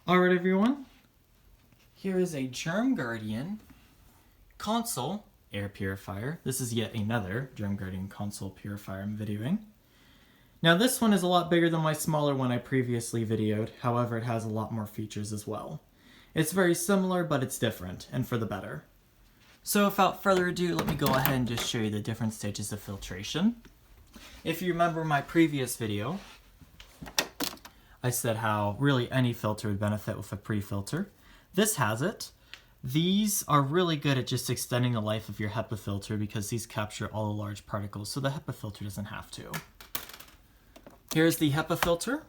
Alright everyone, here is a Germ Guardian console air purifier. This is yet another Germ Guardian console purifier I'm videoing. Now this one is a lot bigger than my smaller one I previously videoed, however it has a lot more features as well. It's very similar, but it's different, and for the better. So without further ado, let me go ahead and just show you the different stages of filtration. If you remember my previous video, I said how really any filter would benefit with a pre-filter. This has it. These are really good at just extending the life of your HEPA filter because these capture all the large particles, so the HEPA filter doesn't have to. Here's the HEPA filter.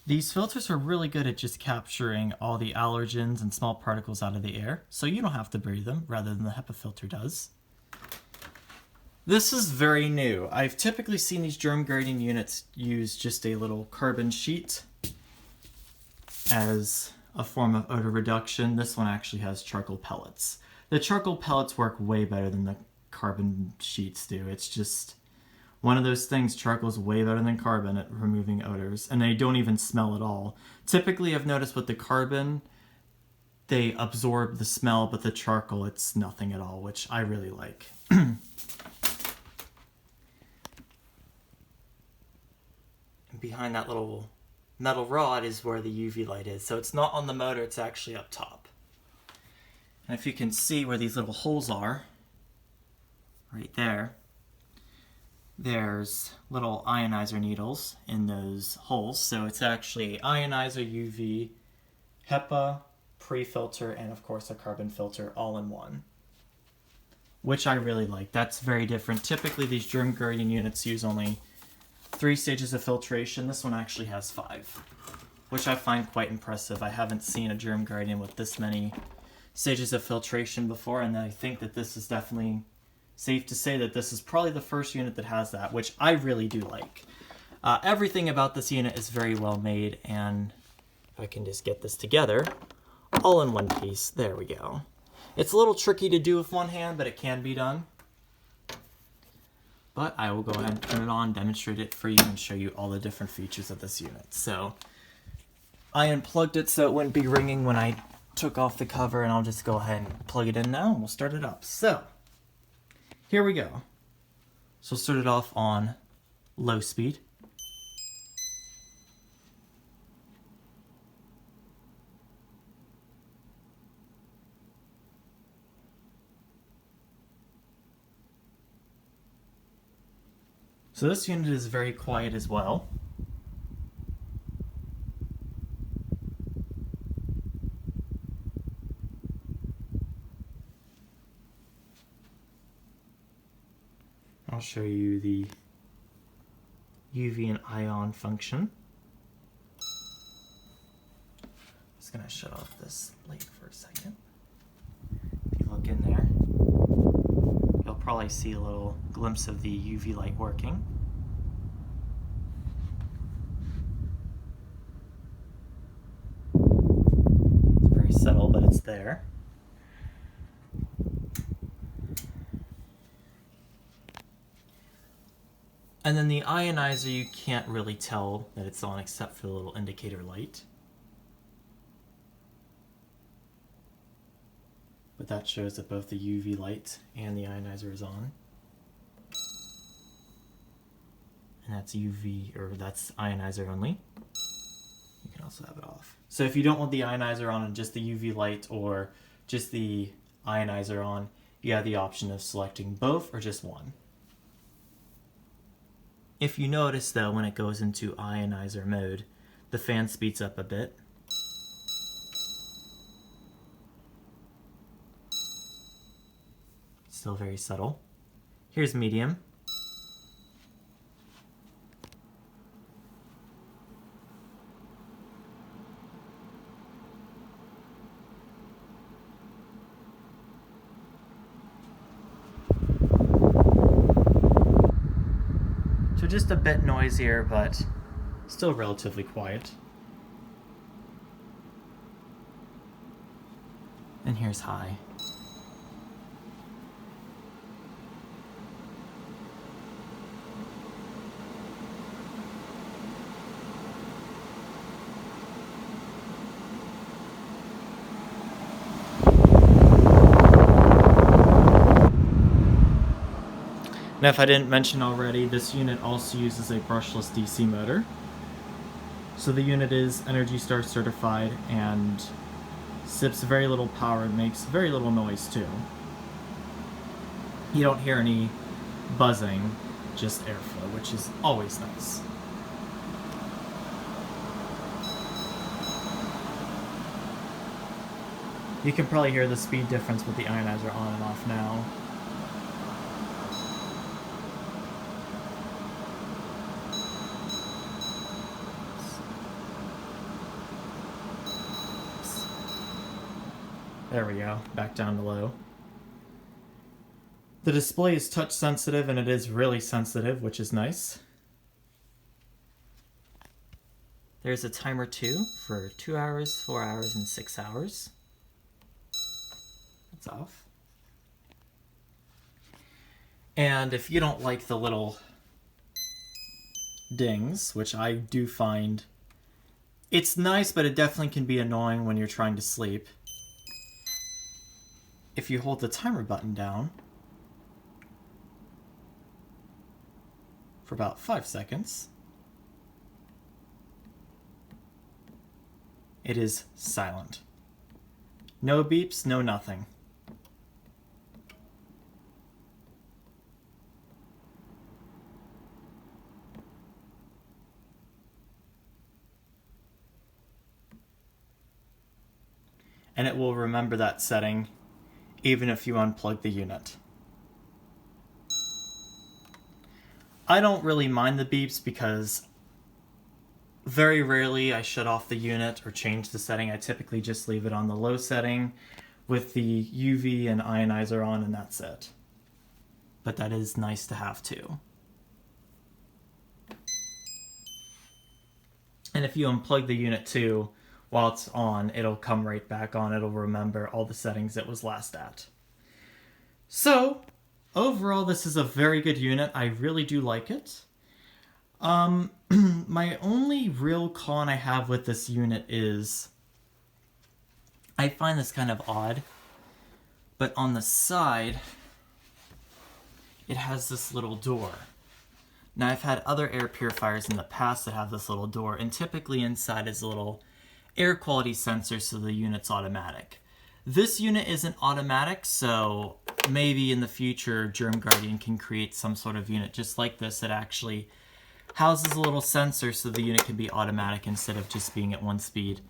These filters are really good at just capturing all the allergens and small particles out of the air, so you don't have to breathe them, rather than the HEPA filter does. This is very new. I've typically seen these Germ Guardian units use just a little carbon sheet as a form of odor reduction. This one actually has charcoal pellets. The charcoal pellets work way better than the carbon sheets do. It's just one of those things. Charcoal's way better than carbon at removing odors, and they don't even smell at all. Typically, I've noticed with the carbon, they absorb the smell, but the charcoal, it's nothing at all, which I really like. Behind that little metal rod is where the UV light is. So it's not on the motor, it's actually up top. And if you can see where these little holes are, right there, there's little ionizer needles in those holes. So it's actually ionizer, UV, HEPA, pre-filter, and of course a carbon filter all in one, which I really like. That's very different. Typically these Germ Guardian units use only 3 stages of filtration. This one actually has 5, which I find quite impressive. I haven't seen a Germ Guardian with this many stages of filtration before, and I think that this is definitely safe to say that this is probably the first unit that has that, which I really do like. Everything about this unit is very well made, and if I can just get this together, all in one piece, there we go. It's a little tricky to do with one hand, but it can be done. But I will go ahead and turn it on, demonstrate it for you, and show you all the different features of this unit. So I unplugged it so it wouldn't be ringing when I took off the cover, and I'll just go ahead and plug it in now, and we'll start it up. So here we go. So we'll start it off on low speed. So this unit is very quiet as well. I'll show you the UV and ion function. Just gonna shut off this light for a second. If you look in there, you'll probably see a little glimpse of the UV light working. It's very subtle, but it's there. And then the ionizer, you can't really tell that it's on except for the little indicator light. But that shows that both the UV light and the ionizer is on. And that's UV, or that's ionizer only. You can also have it off. So if you don't want the ionizer on and just the UV light, or just the ionizer on, you have the option of selecting both or just one. If you notice though, when it goes into ionizer mode, the fan speeds up a bit. Still very subtle. Here's medium. So just a bit noisier, but still relatively quiet. And here's high. Now, if I didn't mention already, this unit also uses a brushless DC motor. So the unit is Energy Star certified and sips very little power and makes very little noise too. You don't hear any buzzing, just airflow, which is always nice. You can probably hear the speed difference with the ionizer on and off now. There we go, back down to low. The display is touch sensitive and it is really sensitive, which is nice. There's a timer too for 2 hours, 4 hours, and 6 hours. That's off. And if you don't like the little dings, which I do find, it's nice, but it definitely can be annoying when you're trying to sleep. If you hold the timer button down for about 5 seconds, it is silent. No beeps, no nothing. And it will remember that setting even if you unplug the unit. I don't really mind the beeps because very rarely I shut off the unit or change the setting. I typically just leave it on the low setting with the UV and ionizer on, and that's it. But that is nice to have too. And if you unplug the unit too, while it's on, it'll come right back on. It'll remember all the settings it was last at. So, overall, this is a very good unit. I really do like it. My only real con I have with this unit is I find this kind of odd, but on the side, it has this little door. Now, I've had other air purifiers in the past that have this little door, and typically inside is a little air quality sensor so the unit's automatic. This unit isn't automatic, so maybe in the future Germ Guardian can create some sort of unit just like this that actually houses a little sensor so the unit can be automatic instead of just being at 1 speed.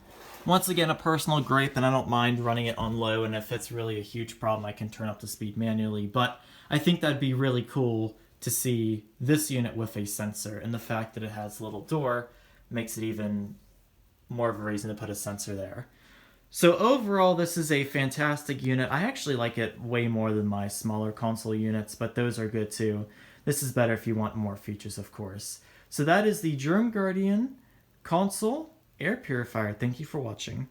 Once again, a personal gripe, and I don't mind running it on low, and if it's really a huge problem I can turn up the speed manually, but I think that'd be really cool to see this unit with a sensor, and the fact that it has a little door makes it even more of a reason to put a sensor there. So overall, this is a fantastic unit. I actually like it way more than my smaller console units, but those are good too. This is better if you want more features, of course. So that is the Germ Guardian console air purifier. Thank you for watching.